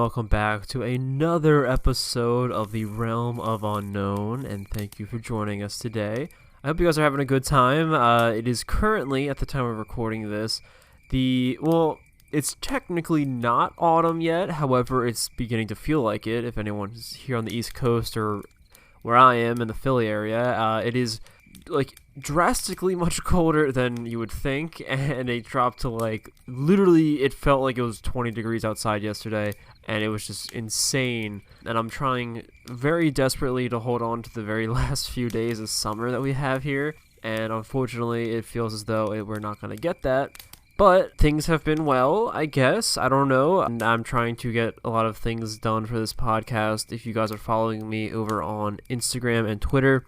welcome back to another episode of the Realm of Unknown, and thank you for joining us today. I hope you guys are having a good time. It is currently, at the time of recording this, it's technically not autumn yet, however, it's beginning to feel like it. If anyone's here on the East Coast or where I am in the Philly area, it is drastically much colder than you would think, and it dropped to literally it felt like it was 20 degrees outside yesterday, and it was just insane. And I'm trying very desperately to hold on to the very last few days of summer that we have here, and unfortunately it feels as though we're not going to get that. But things have been well, I guess. I don't know. And I'm trying to get a lot of things done for this podcast. If you guys are following me over on Instagram and Twitter,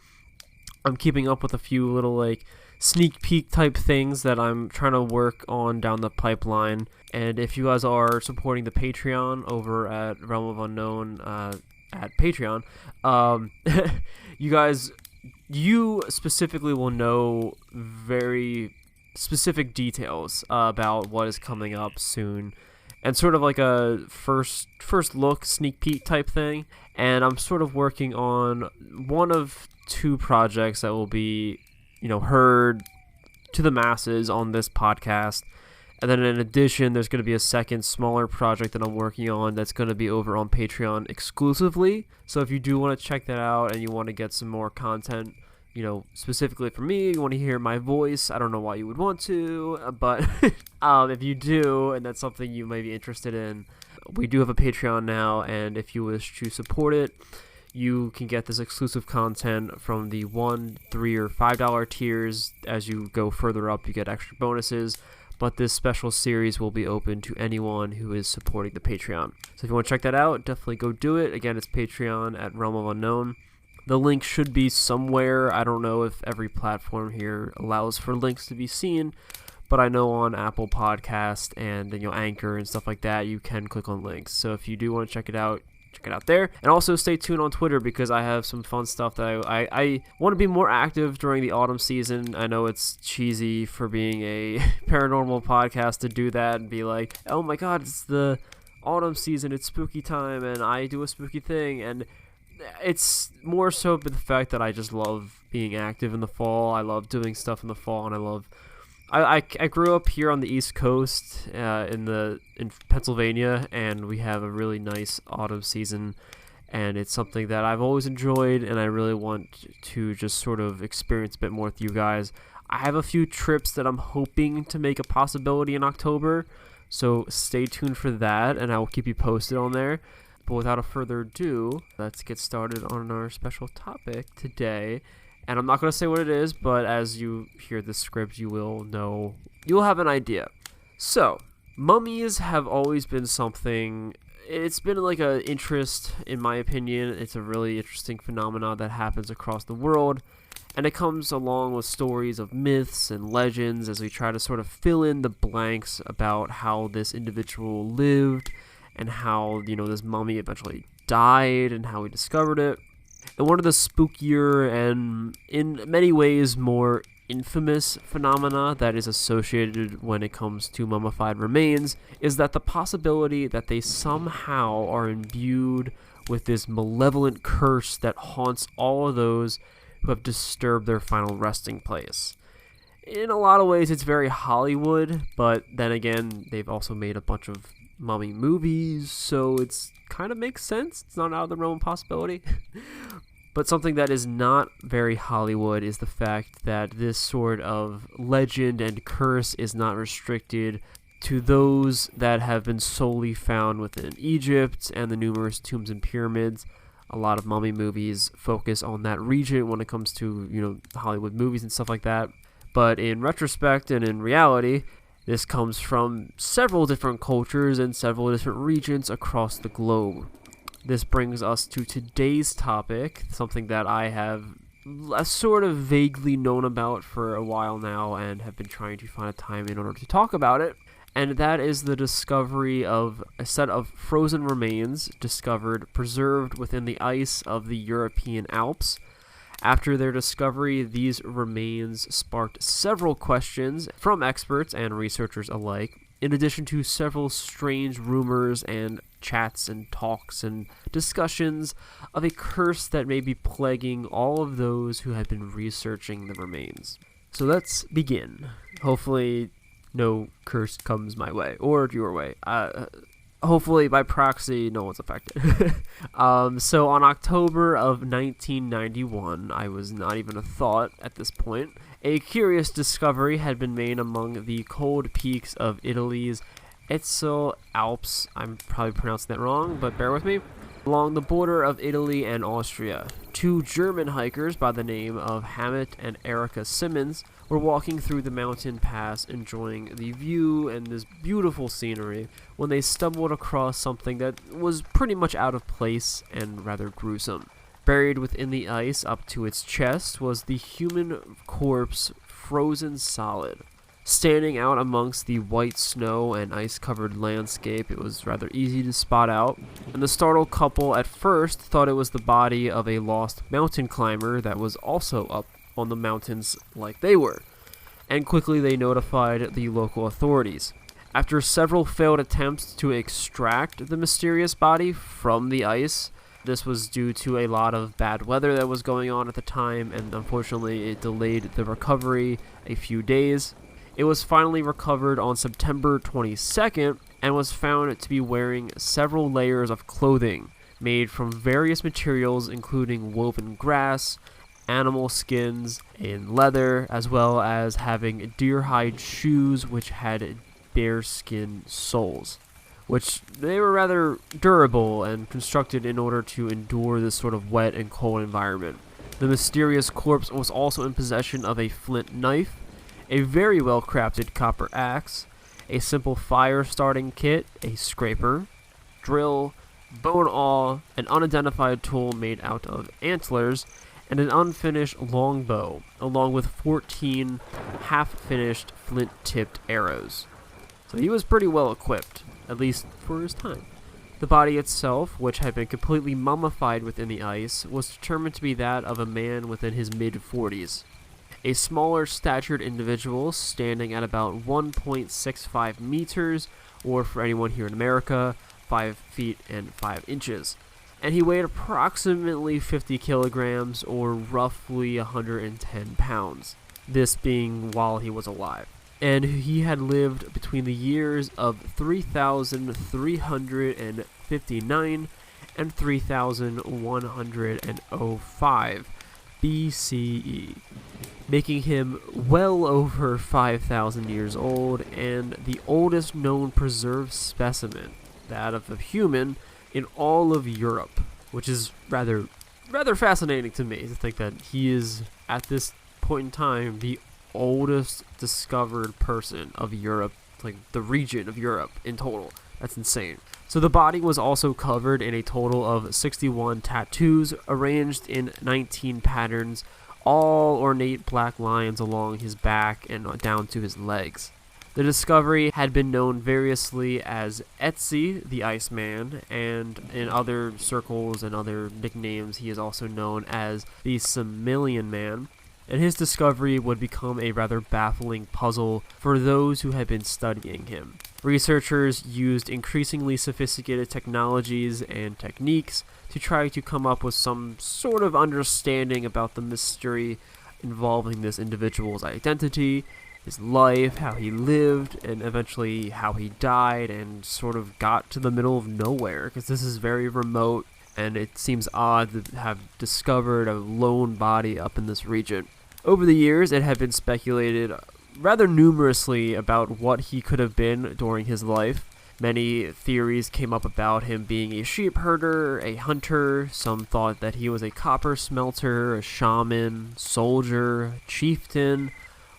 I'm keeping up with a few little sneak peek type things that I'm trying to work on down the pipeline. And if you guys are supporting the Patreon over at Realm of Unknown at Patreon, you specifically will know very specific details about what is coming up soon, and sort of like a first look sneak peek type thing. And I'm sort of working on one of two projects that will be, heard to the masses on this podcast. And then in addition, there's going to be a second smaller project that I'm working on that's going to be over on Patreon exclusively. So if you do want to check that out and you want to get some more content, specifically for me, you want to hear my voice, I don't know why you would want to, but if you do, and that's something you may be interested in, we do have a Patreon now, and if you wish to support it, you can get this exclusive content from the $1, $3, or $5 tiers. As you go further up, you get extra bonuses, but this special series will be open to anyone who is supporting the Patreon. So if you want to check that out, definitely go do it. Again, it's Patreon at Realm of Unknown. The link should be somewhere. I don't know if every platform here allows for links to be seen, but I know on Apple Podcast and Anchor and stuff like that, you can click on links. So if you do want to check it out there. And also stay tuned on Twitter, because I have some fun stuff that I want to be more active during the autumn season. I know it's cheesy for being a paranormal podcast to do that and be like, oh my god, it's the autumn season, it's spooky time, and I do a spooky thing. And it's more so the fact that I just love being active in the fall. I love doing stuff in the fall, and I grew up here on the East Coast in Pennsylvania, and we have a really nice autumn season, and it's something that I've always enjoyed, and I really want to just sort of experience a bit more with you guys. I have a few trips that I'm hoping to make a possibility in October, so stay tuned for that, and I will keep you posted on there. But without a further ado, let's get started on our special topic today. And I'm not going to say what it is, but as you hear the script, you will know, you'll have an idea. So, mummies have always been something, it's been an interest, in my opinion. It's a really interesting phenomenon that happens across the world. And it comes along with stories of myths and legends as we try to sort of fill in the blanks about how this individual lived, and how, this mummy eventually died, and how we discovered it. And one of the spookier and, in many ways, more infamous phenomena that is associated when it comes to mummified remains is that the possibility that they somehow are imbued with this malevolent curse that haunts all of those who have disturbed their final resting place. In a lot of ways, it's very Hollywood, but then again, they've also made a bunch of mummy movies, so it's kind of makes sense. It's not out of the realm of possibility. But something that is not very Hollywood is the fact that this sort of legend and curse is not restricted to those that have been solely found within Egypt and the numerous tombs and pyramids. A lot of mummy movies focus on that region when it comes to, Hollywood movies and stuff like that. But in retrospect and in reality, this comes from several different cultures and several different regions across the globe. This brings us to today's topic, something that I have sort of vaguely known about for a while now and have been trying to find a time in order to talk about it. And that is the discovery of a set of frozen remains preserved within the ice of the European Alps. After their discovery, these remains sparked several questions from experts and researchers alike, in addition to several strange rumors and chats and talks and discussions of a curse that may be plaguing all of those who have been researching the remains. So let's begin. Hopefully no curse comes my way, or your way. Hopefully by proxy no one's affected. So on October of 1991, I was not even a thought at this point, a curious discovery had been made among the cold peaks of Italy's Ötzi Alps. I'm probably pronouncing that wrong, but bear with me. Along the border of Italy and Austria, two German hikers by the name of Hammett and Erica Simmons were walking through the mountain pass enjoying the view and this beautiful scenery when they stumbled across something that was pretty much out of place and rather gruesome. Buried within the ice up to its chest was the human corpse frozen solid. Standing out amongst the white snow and ice-covered landscape, it was rather easy to spot out, and the startled couple at first thought it was the body of a lost mountain climber that was also up on the mountains like they were, and quickly they notified the local authorities. After several failed attempts to extract the mysterious body from the ice, this was due to a lot of bad weather that was going on at the time, and unfortunately it delayed the recovery a few days. It was finally recovered on September 22nd and was found to be wearing several layers of clothing made from various materials including woven grass, animal skins, and leather, as well as having deer hide shoes which had bearskin soles, which they were rather durable and constructed in order to endure this sort of wet and cold environment. The mysterious corpse was also in possession of a flint knife, a very well-crafted copper axe, a simple fire-starting kit, a scraper, drill, bow and awl, an unidentified tool made out of antlers, and an unfinished longbow, along with 14 half-finished flint-tipped arrows. So he was pretty well equipped, at least for his time. The body itself, which had been completely mummified within the ice, was determined to be that of a man within his mid-40s. A smaller statured individual standing at about 1.65 meters, or for anyone here in America, 5 feet and 5 inches. And he weighed approximately 50 kilograms, or roughly 110 pounds, this being while he was alive. And he had lived between the years of 3,359 and 3,105 BCE, making him well over 5,000 years old and the oldest known preserved specimen, that of a human, in all of Europe, which is rather fascinating to me to think that he is, at this point in time, the oldest discovered person of Europe, like the region of Europe in total. That's insane. So the body was also covered in a total of 61 tattoos arranged in 19 patterns, all ornate black lines along his back and down to his legs. The discovery had been known variously as Ötzi, the Iceman, and in other circles and other nicknames he is also known as the Cimmerian Man, and his discovery would become a rather baffling puzzle for those who had been studying him. Researchers used increasingly sophisticated technologies and techniques to try to come up with some sort of understanding about the mystery involving this individual's identity, his life, how he lived, and eventually how he died, and sort of got to the middle of nowhere, because this is very remote, and it seems odd to have discovered a lone body up in this region. Over the years, it had been speculated rather numerously about what he could have been during his life. Many theories came up about him being a sheep herder, a hunter. Some thought that he was a copper smelter, a shaman, soldier, chieftain,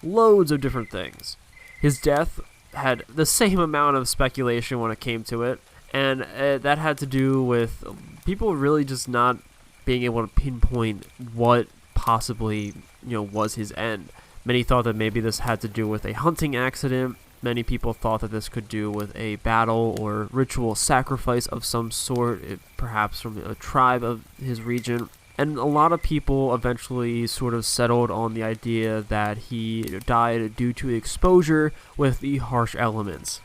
loads of different things. His death had the same amount of speculation when it came to it, and that had to do with people really just not being able to pinpoint what possibly, was his end. Many thought that maybe this had to do with a hunting accident. Many people thought that this could do with a battle or ritual sacrifice of some sort, perhaps from a tribe of his region. And a lot of people eventually sort of settled on the idea that he died due to exposure with the harsh elements.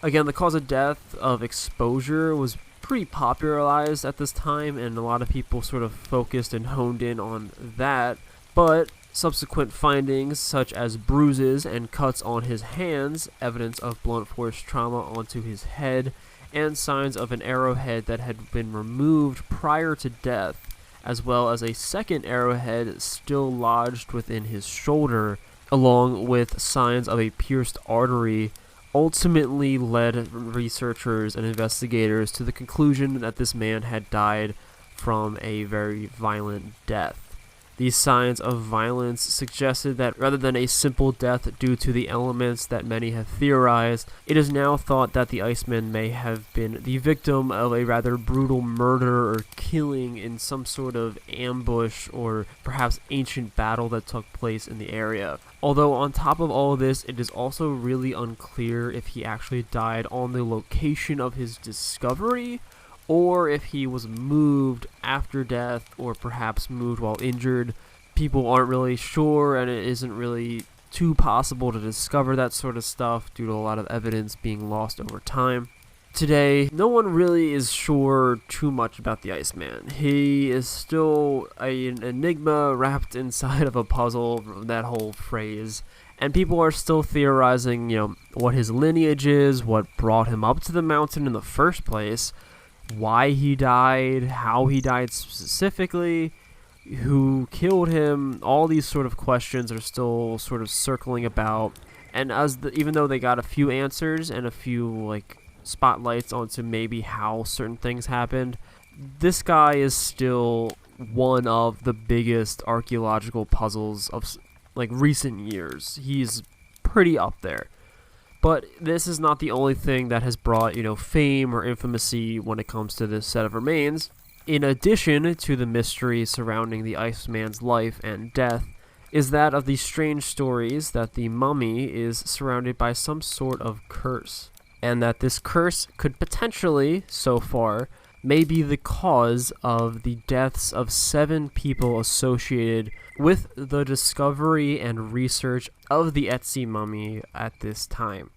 Again, the cause of death of exposure was pretty popularized at this time, and a lot of people sort of focused and honed in on that, but subsequent findings such as bruises and cuts on his hands, evidence of blunt force trauma onto his head, and signs of an arrowhead that had been removed prior to death, as well as a second arrowhead still lodged within his shoulder, along with signs of a pierced artery, ultimately led researchers and investigators to the conclusion that this man had died from a very violent death. These signs of violence suggested that rather than a simple death due to the elements that many have theorized, it is now thought that the Iceman may have been the victim of a rather brutal murder or killing in some sort of ambush or perhaps ancient battle that took place in the area. Although on top of all of this, it is also really unclear if he actually died on the location of his discovery, or if he was moved after death, or perhaps moved while injured. People aren't really sure, and it isn't really too possible to discover that sort of stuff due to a lot of evidence being lost over time. Today, no one really is sure too much about the Iceman. He is still an enigma wrapped inside of a puzzle, that whole phrase. And people are still theorizing, what his lineage is, what brought him up to the mountain in the first place, why he died, how he died specifically, who killed him. All these sort of questions are still sort of circling about. And even though they got a few answers and a few spotlights onto maybe how certain things happened, this guy is still one of the biggest archaeological puzzles of recent years. He's pretty up there. But this is not the only thing that has brought, fame or infamy when it comes to this set of remains. In addition to the mystery surrounding the Iceman's life and death, is that of the strange stories that the mummy is surrounded by some sort of curse, and that this curse could potentially, so far, may be the cause of the deaths of 7 people associated with the discovery and research of the Ötzi Mummy at this time.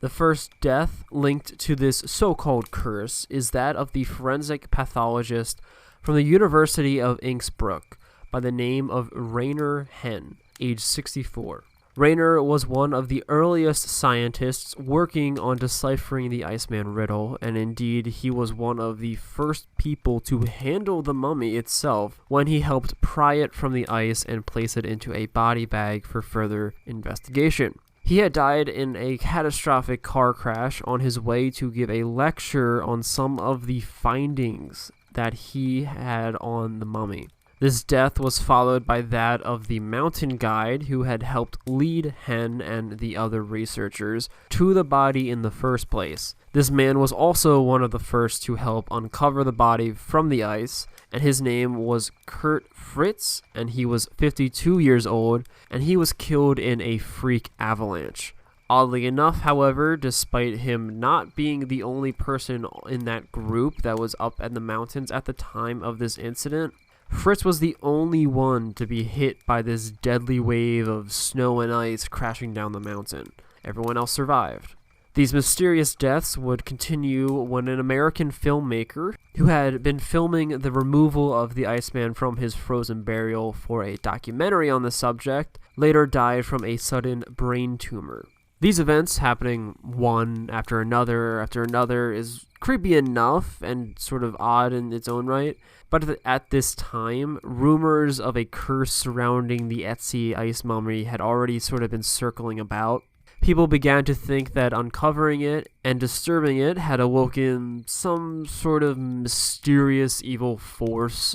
The first death linked to this so-called curse is that of the forensic pathologist from the University of Innsbruck by the name of Rainer Henn, age 64. Rainer was one of the earliest scientists working on deciphering the Iceman riddle, and indeed he was one of the first people to handle the mummy itself when he helped pry it from the ice and place it into a body bag for further investigation. He had died in a catastrophic car crash on his way to give a lecture on some of the findings that he had on the mummy. This death was followed by that of the mountain guide who had helped lead Henn and the other researchers to the body in the first place. This man was also one of the first to help uncover the body from the ice, and his name was Kurt Fritz, and he was 52 years old, and he was killed in a freak avalanche. Oddly enough, however, despite him not being the only person in that group that was up in the mountains at the time of this incident, Fritz was the only one to be hit by this deadly wave of snow and ice crashing down the mountain. Everyone else survived. These mysterious deaths would continue when an American filmmaker, who had been filming the removal of the Iceman from his frozen burial for a documentary on the subject, later died from a sudden brain tumor. These events happening one after another is creepy enough and sort of odd in its own right, but at this time, rumors of a curse surrounding the Ötzi ice mummy had already sort of been circling about. People began to think that uncovering it and disturbing it had awoken some sort of mysterious evil force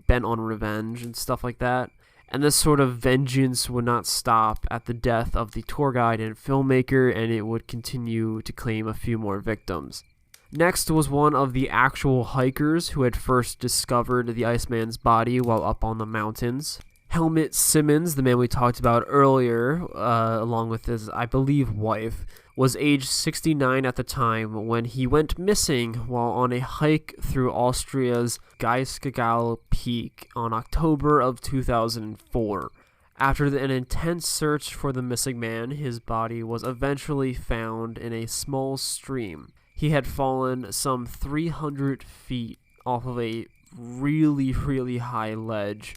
bent on revenge and stuff like that. And this sort of vengeance would not stop at the death of the tour guide and filmmaker, and it would continue to claim a few more victims. Next was one of the actual hikers who had first discovered the Iceman's body while up on the mountains. Helmut Simmons, the man we talked about earlier, along with his, I believe, wife, was age 69 at the time when he went missing while on a hike through Austria's Geiskagel Peak on October of 2004. After an intense search for the missing man, his body was eventually found in a small stream. He had fallen some 300 feet off of a really, really high ledge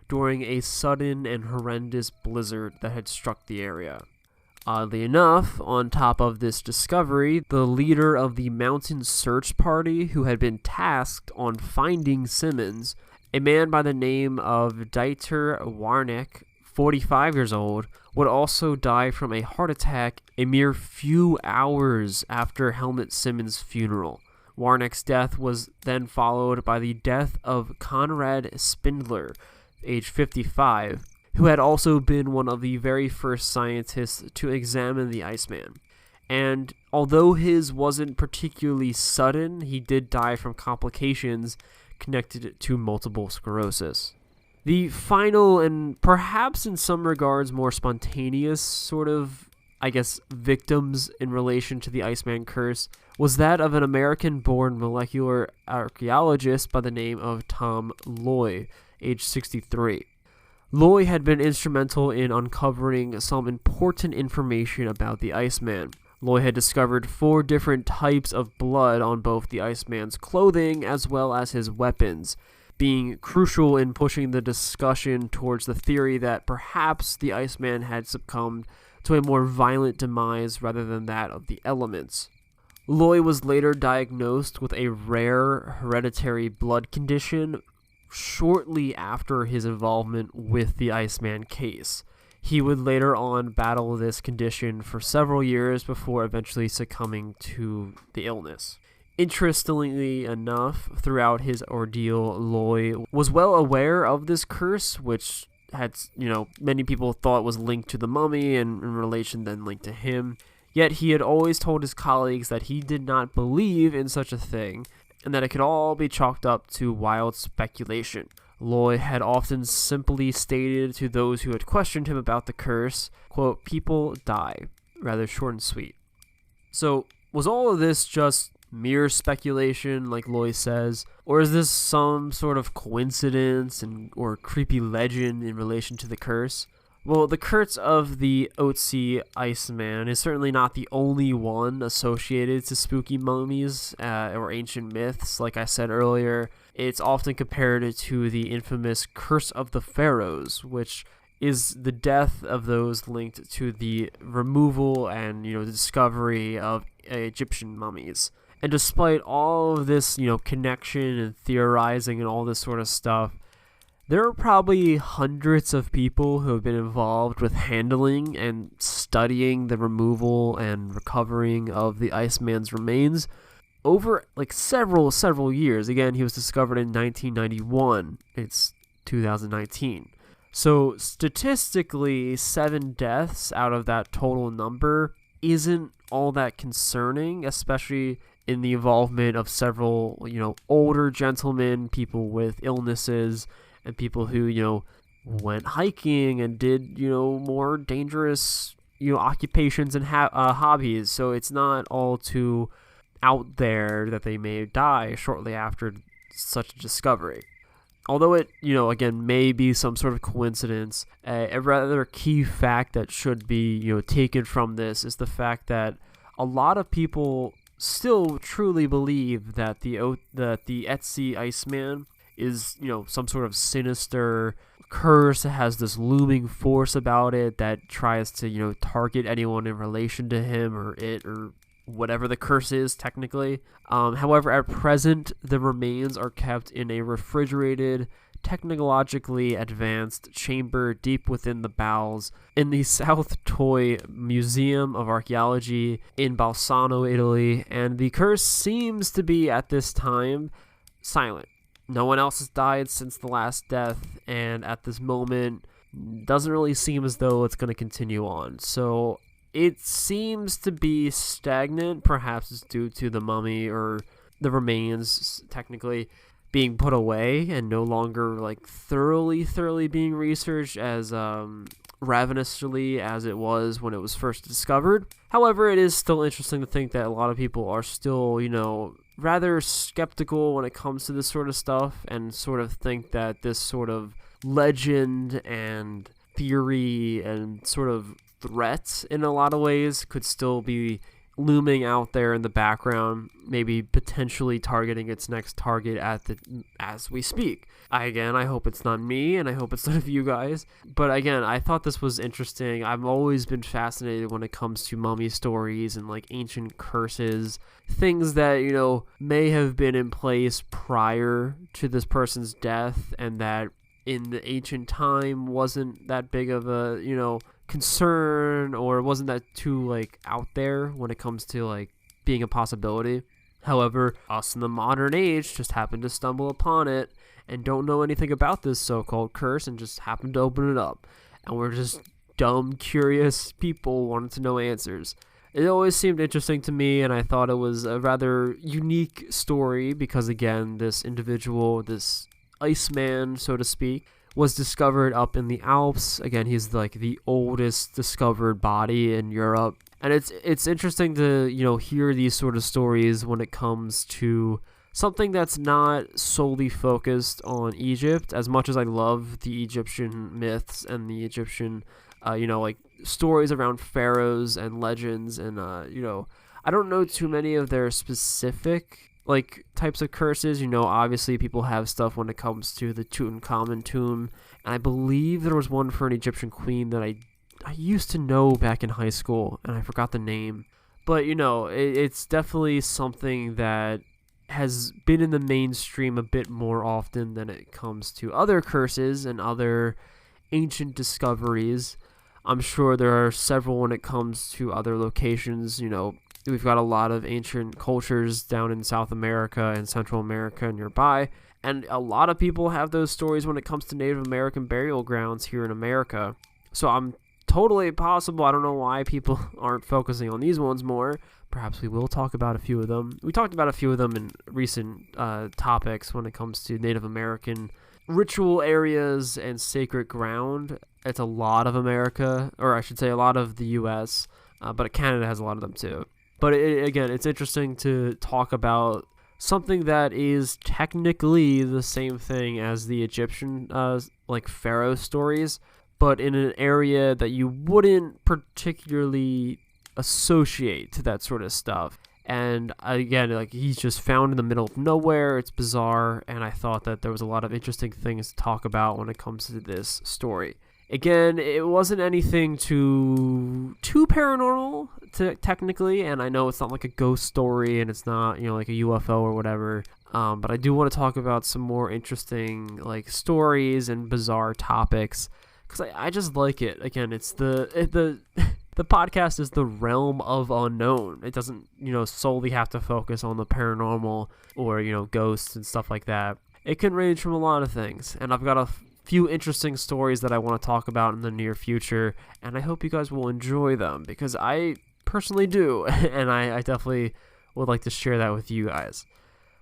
during a sudden and horrendous blizzard that had struck the area. Oddly enough, on top of this discovery, the leader of the mountain search party who had been tasked on finding Simmons, a man by the name of Dieter Warneck, 45 years old, would also die from a heart attack a mere few hours after Helmut Simmons' funeral. Warneck's death was then followed by the death of Konrad Spindler, age 55, who had also been one of the very first scientists to examine the Iceman. And although his wasn't particularly sudden, he did die from complications connected to multiple sclerosis. The final and perhaps in some regards more spontaneous sort of, victims in relation to the Iceman curse was that of an American-born molecular archaeologist by the name of Tom Loy, age 63. Loy had been instrumental in uncovering some important information about the Iceman. Loy had discovered 4 different types of blood on both the Iceman's clothing as well as his weapons, being crucial in pushing the discussion towards the theory that perhaps the Iceman had succumbed to a more violent demise rather than that of the elements. Loy was later diagnosed with a rare hereditary blood condition shortly after his involvement with the Iceman case. He would later on battle this condition for several years before eventually succumbing to the illness. Interestingly enough, throughout his ordeal, Loy was well aware of this curse, which had, many people thought was linked to the mummy and in relation then linked to him. Yet he had always told his colleagues that he did not believe in such a thing, and that it could all be chalked up to wild speculation. Loy had often simply stated to those who had questioned him about the curse, quote, "People die," rather short and sweet. So, was all of this just mere speculation, like Loy says, or is this some sort of coincidence or creepy legend in relation to the curse? Well, the curse of the Ötzi Iceman is certainly not the only one associated to spooky mummies or ancient myths. Like I said earlier, it's often compared to the infamous Curse of the Pharaohs, which is the death of those linked to the removal and the discovery of Egyptian mummies. And despite all of this, connection and theorizing and all this sort of stuff, there are probably hundreds of people who have been involved with handling and studying the removal and recovering of the Iceman's remains over several years. Again, he was discovered in 1991. It's 2019. So statistically, 7 deaths out of that total number isn't all that concerning, especially in the involvement of several, older gentlemen, people with illnesses, and people who, went hiking and did, more dangerous, occupations and hobbies. So it's not all too out there that they may die shortly after such a discovery. Although it, again, may be some sort of coincidence, a rather key fact that should be, taken from this is the fact that a lot of people still truly believe that the Ötzi Iceman is, some sort of sinister curse. It has this looming force about it that tries to, target anyone in relation to him or it or whatever the curse is technically. However, at present, the remains are kept in a refrigerated, technologically advanced chamber deep within the bowels in the South Toy Museum of Archaeology in Bolzano, Italy, and the curse seems to be, at this time, silent. No one else has died since the last death, and at this moment, doesn't really seem as though it's going to continue on. So it seems to be stagnant. Perhaps it's due to the mummy or the remains technically being put away and no longer thoroughly being researched as ravenously as it was when it was first discovered. However, it is still interesting to think that a lot of people are still, rather skeptical when it comes to this sort of stuff and sort of think that this sort of legend and theory and sort of threat in a lot of ways could still be looming out there in the background, maybe potentially targeting its next target as we speak. I hope it's not me, and I hope it's none of you guys. But again, I thought this was interesting. I've always been fascinated when it comes to mummy stories and like ancient curses, things that, you know, may have been in place prior to this person's death, and that in the ancient time wasn't that big of a, you know, concern, or wasn't that too like out there when it comes to like being a possibility. However, us in the modern age just happened to stumble upon it and don't know anything about this so-called curse and just happened to open it up, and we're just dumb, curious people wanting to know answers. It always seemed interesting to me, and I thought it was a rather unique story because, again, this individual, this Iceman, so to speak, was discovered up in the Alps. Again, he's like the oldest discovered body in Europe. And it's interesting to, you know, hear these sort of stories when it comes to something that's not solely focused on Egypt. As much as I love the Egyptian myths and the Egyptian, you know, like stories around pharaohs and legends, and, you know, I don't know too many of their specific like types of curses. You know, obviously people have stuff when it comes to the Tutankhamun tomb, and I believe there was one for an Egyptian queen that I used to know back in high school, and I forgot the name. But, you know, it's definitely something that has been in the mainstream a bit more often than it comes to other curses and other ancient discoveries. I'm sure there are several when it comes to other locations. You know, we've got a lot of ancient cultures down in South America and Central America and nearby, and a lot of people have those stories when it comes to Native American burial grounds here in America. So I'm totally possible. I don't know why people aren't focusing on these ones more. Perhaps we will talk about a few of them. We talked about a few of them in recent topics when it comes to Native American ritual areas and sacred ground. It's a lot of America, or I should say a lot of the U.S., but Canada has a lot of them too. But again, it's interesting to talk about something that is technically the same thing as the Egyptian, like pharaoh stories, but in an area that you wouldn't particularly associate to that sort of stuff. And again, like, he's just found in the middle of nowhere. It's bizarre, and I thought that there was a lot of interesting things to talk about when it comes to this story. Again, it wasn't anything too paranormal technically, and I know it's not like a ghost story, and it's not, you know, like a UFO or whatever. But I do want to talk about some more interesting like stories and bizarre topics, because I just like it. Again, it's the podcast is the realm of unknown. It doesn't, you know, solely have to focus on the paranormal or, you know, ghosts and stuff like that. It can range from a lot of things, and I've got a few interesting stories that I want to talk about in the near future, and I hope you guys will enjoy them, because I personally do, and I definitely would like to share that with you guys.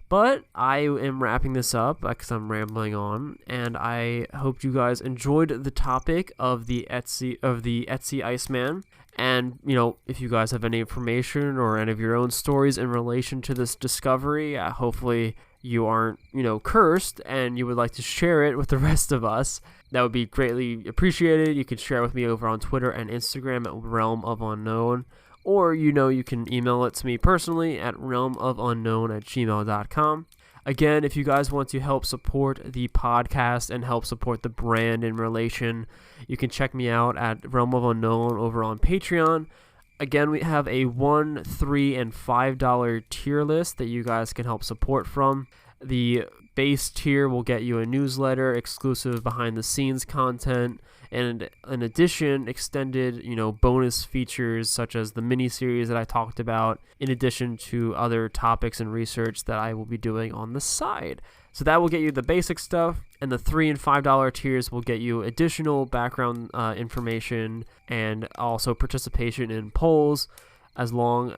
But I am wrapping this up because I'm rambling on, and I hope you guys enjoyed the topic of the Ötzi Iceman. And, you know, if you guys have any information or any of your own stories in relation to this discovery, hopefully you aren't, you know, cursed, and you would like to share it with the rest of us, that would be greatly appreciated. You can share it with me over on Twitter and Instagram at Realm of Unknown. Or, you know, you can email it to me personally at realmofunknown@gmail.com. Again, if you guys want to help support the podcast and help support the brand in relation, you can check me out at Realm of Unknown over on Patreon. Again, we have a $1, $3, and $5 tier list that you guys can help support from. The base tier will get you a newsletter, exclusive behind-the-scenes content, and in addition, extended, you know, bonus features such as the mini-series that I talked about, in addition to other topics and research that I will be doing on the side. So that will get you the basic stuff, and the $3 and $5 tiers will get you additional background information and also participation in polls, I can't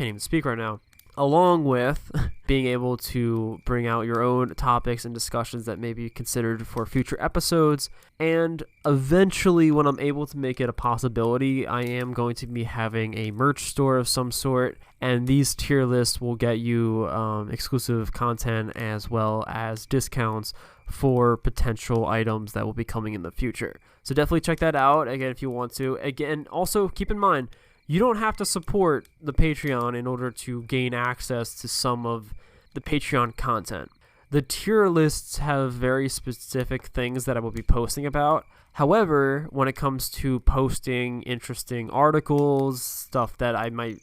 even speak right now, along with being able to bring out your own topics and discussions that may be considered for future episodes. And eventually, when I'm able to make it a possibility, I am going to be having a merch store of some sort, and these tier lists will get you exclusive content as well as discounts for potential items that will be coming in the future. So definitely check that out again if you want to. Again, also keep in mind, you don't have to support the Patreon in order to gain access to some of the Patreon content. The tier lists have very specific things that I will be posting about. However, when it comes to posting interesting articles, stuff that I might,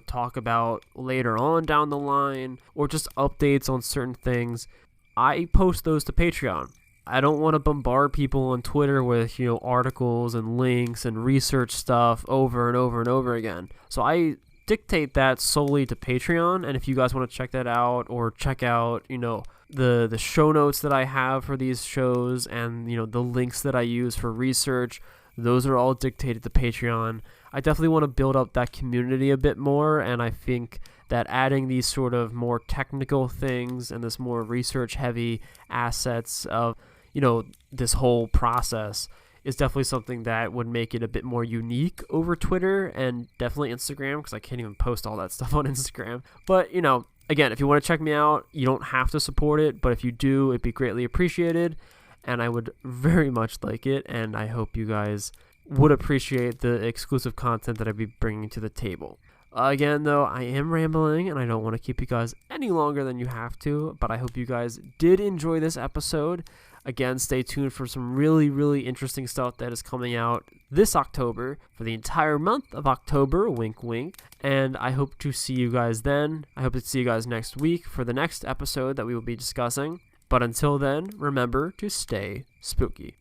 talk about later on down the line, or just updates on certain things, I post those to Patreon. I don't want to bombard people on Twitter with, articles and links and research stuff over and over and over again. So I dictate that solely to Patreon, and if you guys want to check that out or check out, the show notes that I have for these shows and, the links that I use for research, those are all dictated to Patreon. I definitely want to build up that community a bit more, and I think that adding these sort of more technical things and this more research-heavy assets of, this whole process is definitely something that would make it a bit more unique over Twitter and definitely Instagram, because I can't even post all that stuff on Instagram. But, again, if you want to check me out, you don't have to support it, but if you do, it'd be greatly appreciated, and I would very much like it, and I hope you guys would appreciate the exclusive content that I'd be bringing to the table. Again, though, I am rambling, and I don't want to keep you guys any longer than you have to, but I hope you guys did enjoy this episode. Again, stay tuned for some really, really interesting stuff that is coming out this October for the entire month of October, wink, wink, and I hope to see you guys then. I hope to see you guys next week for the next episode that we will be discussing, but until then, remember to stay spooky.